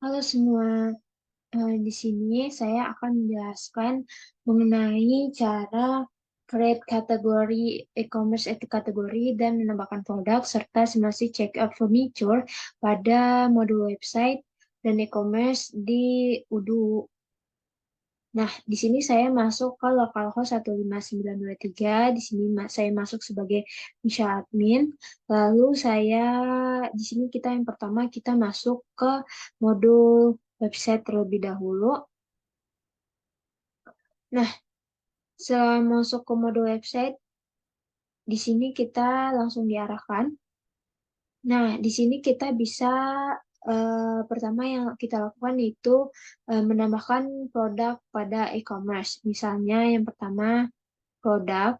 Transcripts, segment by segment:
Halo semua, di sini saya akan menjelaskan mengenai cara create kategori e-commerce itu kategori dan menambahkan produk serta simulasi checkout furniture pada modul website dan e-commerce di Udu. Nah, di sini saya masuk ke localhost 15923. Di sini saya masuk sebagai Misha admin. Lalu di sini kita yang pertama kita masuk ke modul website terlebih dahulu. Nah, setelah masuk ke modul website, di sini kita langsung diarahkan. Nah, di sini kita bisa pertama yang kita lakukan itu menambahkan produk pada e-commerce. Misalnya yang pertama produk.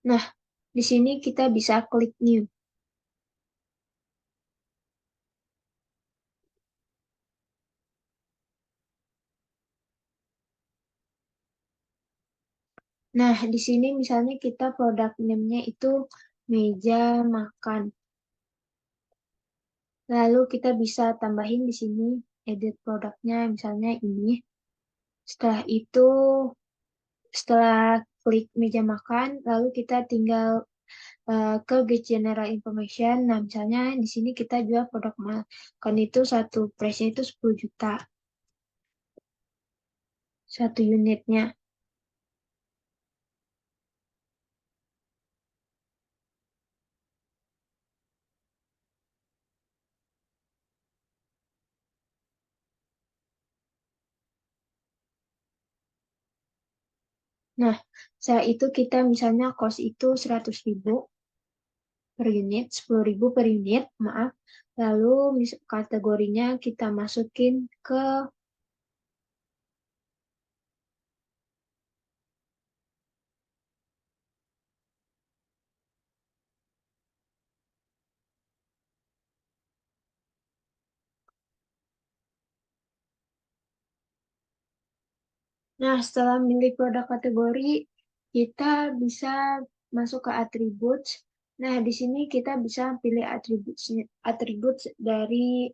Nah, di sini kita bisa klik new. Nah, di sini misalnya kita produk name-nya itu meja makan. Lalu kita bisa tambahin di sini edit produknya misalnya ini. Setelah itu, setelah klik meja makan, lalu kita tinggal ke get general information. Nah, misalnya di sini kita jual produk makan itu satu price-nya itu 10 juta satu unitnya. Nah, setelah itu kita misalnya cost itu 100.000 per unit, 10.000 per unit, maaf. Lalu kategorinya kita masukin ke, nah setelah milih produk kategori, kita bisa masuk ke attributes. Nah, di sini kita bisa pilih atribut dari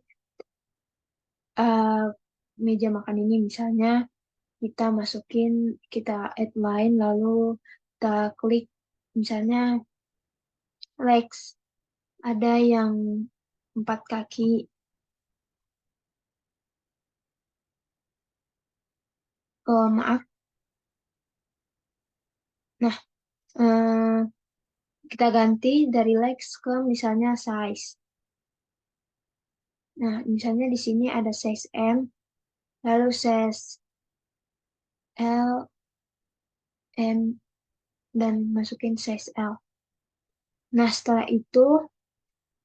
uh, meja makan ini. Misalnya kita masukin, kita add line, lalu kita klik misalnya legs. Ada yang 4 kaki. Oh, maaf. Nah, eh, kita ganti dari legs ke misalnya size. Nah, misalnya di sini ada size M, lalu size L, M, dan masukin size L. Nah, setelah itu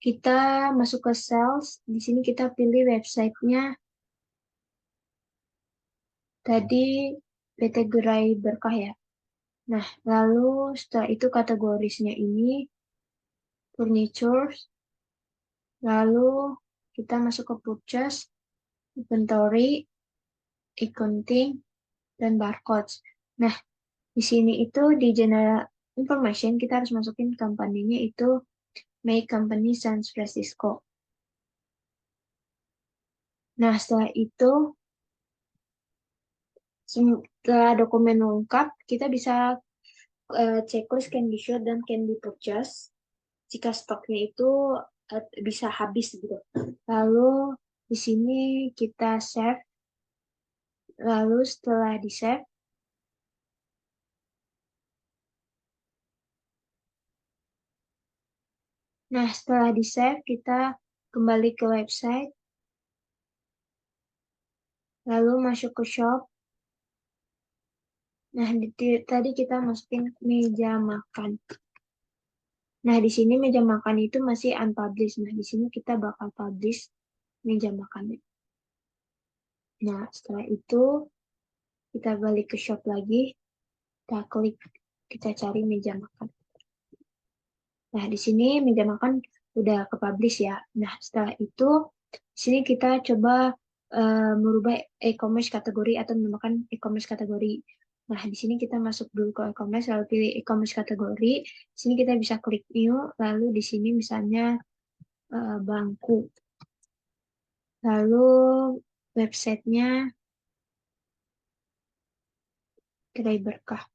kita masuk ke sales. Di sini kita pilih websitenya. Tadi PT Gerai Berkah ya. Nah, lalu setelah itu kategorisnya ini furniture. Lalu kita masuk ke purchase, inventory, accounting, dan barcodes. Nah, di sini itu di general information kita harus masukin company-nya itu May Company San Francisco. Nah, setelah dokumen lengkap, kita bisa checklist can be short dan can be purchased jika stoknya itu bisa habis gitu. Lalu di sini kita save. Lalu setelah di save, nah setelah di save kita kembali ke website. Lalu masuk ke shop. Nah, tadi kita masukin meja makan. Nah, di sini meja makan itu masih unpublished. Nah, di sini kita bakal publish meja makannya. Nah, setelah itu kita balik ke shop lagi. Kita klik, kita cari meja makan. Nah, di sini meja makan udah ke publish ya. Nah, setelah itu di sini kita coba merubah e-commerce kategori atau menambahkan e-commerce kategori. Nah, di sini kita masuk dulu ke e-commerce, lalu pilih e-commerce kategori. Di sini kita bisa klik new, lalu di sini misalnya bangku. Lalu websitenya Kedai Berkah.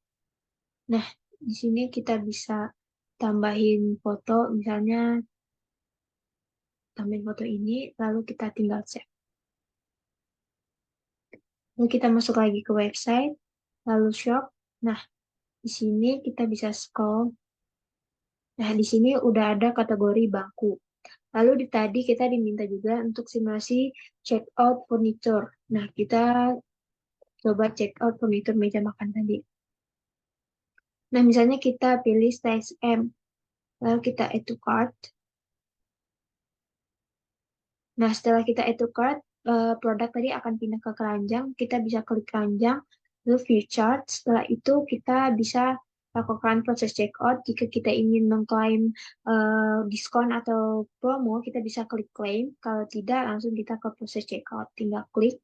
Nah, di sini kita bisa tambahin foto, misalnya tambahin foto ini, lalu kita tinggal save. Lalu kita masuk lagi ke website, lalu shop. Nah, di sini kita bisa scroll. Nah, di sini udah ada kategori bangku. Lalu di tadi kita diminta juga untuk simulasi check out furniture. Nah, kita coba check out furniture meja makan tadi. Nah, misalnya kita pilih size M, lalu kita add to cart. Nah, setelah kita add to cart, produk tadi akan pindah ke keranjang. Kita bisa klik keranjang, lalu view chart. Setelah itu kita bisa lakukan proses checkout. Jika kita ingin mengklaim diskon atau promo, kita bisa klik claim. Kalau tidak, langsung kita ke proses checkout. Tinggal klik.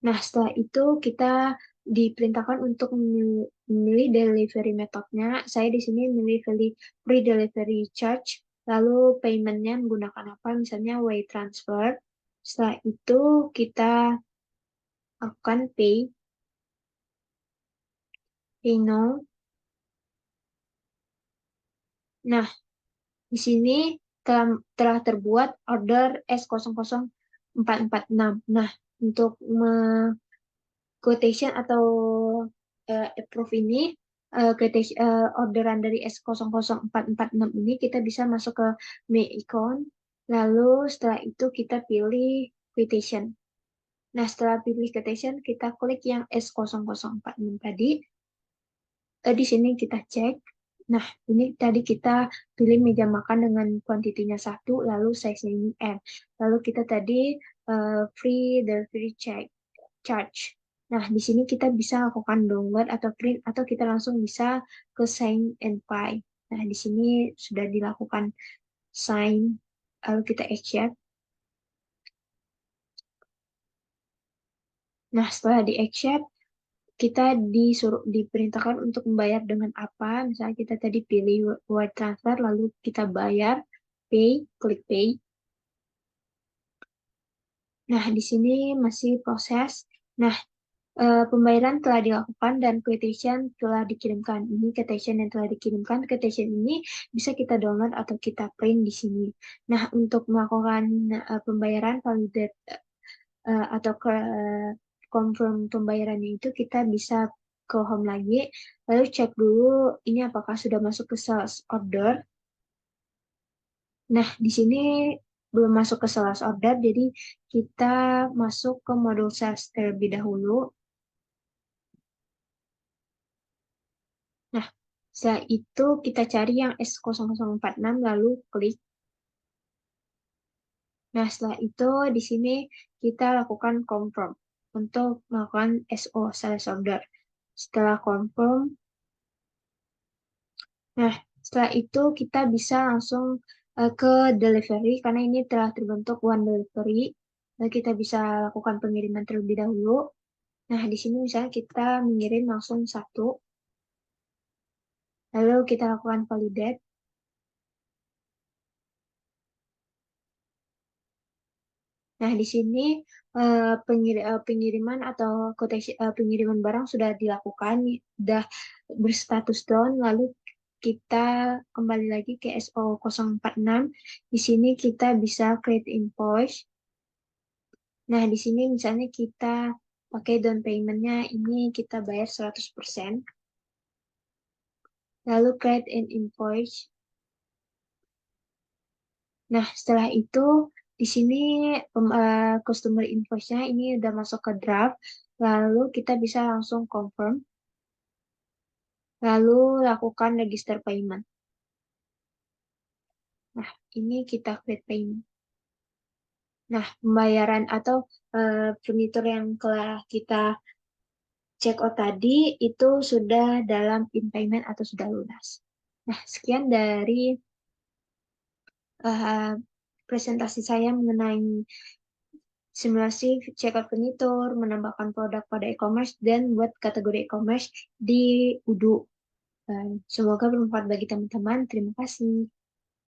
Nah, setelah itu kita diperintahkan untuk memilih delivery methodnya. Saya di sini memilih free delivery charge. Lalu paymentnya menggunakan apa? Misalnya way transfer. Setelah itu kita akan pay now. Nah, di sini telah terbuat order S00446. Nah, untuk quotation atau approve ini orderan dari S00446 ini kita bisa masuk ke My Account, lalu setelah itu kita pilih quotation. Nah, setelah pilih quotation kita klik yang S00446 tadi. Di sini kita cek. Nah, ini tadi kita pilih meja makan dengan kuantitinya 1, lalu size-nya ini M. Lalu kita tadi free delivery charge. Nah, di sini kita bisa lakukan download atau print, atau kita langsung bisa ke sign and pay. Nah, di sini sudah dilakukan sign, lalu kita accept. Nah, setelah di accept, kita diperintahkan untuk membayar dengan apa. Misalnya kita tadi pilih wire transfer, lalu kita bayar, klik pay. Nah, di sini masih proses. Nah, pembayaran telah dilakukan dan quotation telah dikirimkan. Ini quotation yang telah dikirimkan. Quotation ini bisa kita download atau kita print di sini. Nah, untuk melakukan pembayaran validate atau confirm pembayarannya itu kita bisa ke home lagi, lalu cek dulu ini apakah sudah masuk ke sales order. Nah, di sini belum masuk ke sales order, jadi kita masuk ke modul sales terlebih dahulu. Nah, setelah itu kita cari yang S0046 lalu klik. Nah, setelah itu di sini kita lakukan confirm untuk melakukan SO sales order. Setelah confirm, nah setelah itu kita bisa langsung ke delivery karena ini telah terbentuk one delivery. Lalu kita bisa lakukan pengiriman terlebih dahulu. Nah, di sini misalnya kita mengirim langsung satu, lalu kita lakukan validate. Nah, di sini pengiriman atau pengiriman barang sudah dilakukan, sudah berstatus down, lalu kita kembali lagi ke SO046. Di sini kita bisa create invoice. Nah, di sini misalnya kita pakai down payment-nya ini kita bayar 100%. Lalu create an invoice. Nah, setelah itu di sini customer invoice-nya ini udah masuk ke draft. Lalu kita bisa langsung confirm. Lalu lakukan register payment. Nah, ini kita create payment. Nah, pembayaran atau furnitur yang telah kita check out tadi itu sudah dalam in payment atau sudah lunas. Nah, sekian dari presentasi saya mengenai simulasi checkout pengitur, menambahkan produk pada e-commerce, dan buat kategori e-commerce di Udu. Semoga bermanfaat bagi teman-teman. Terima kasih.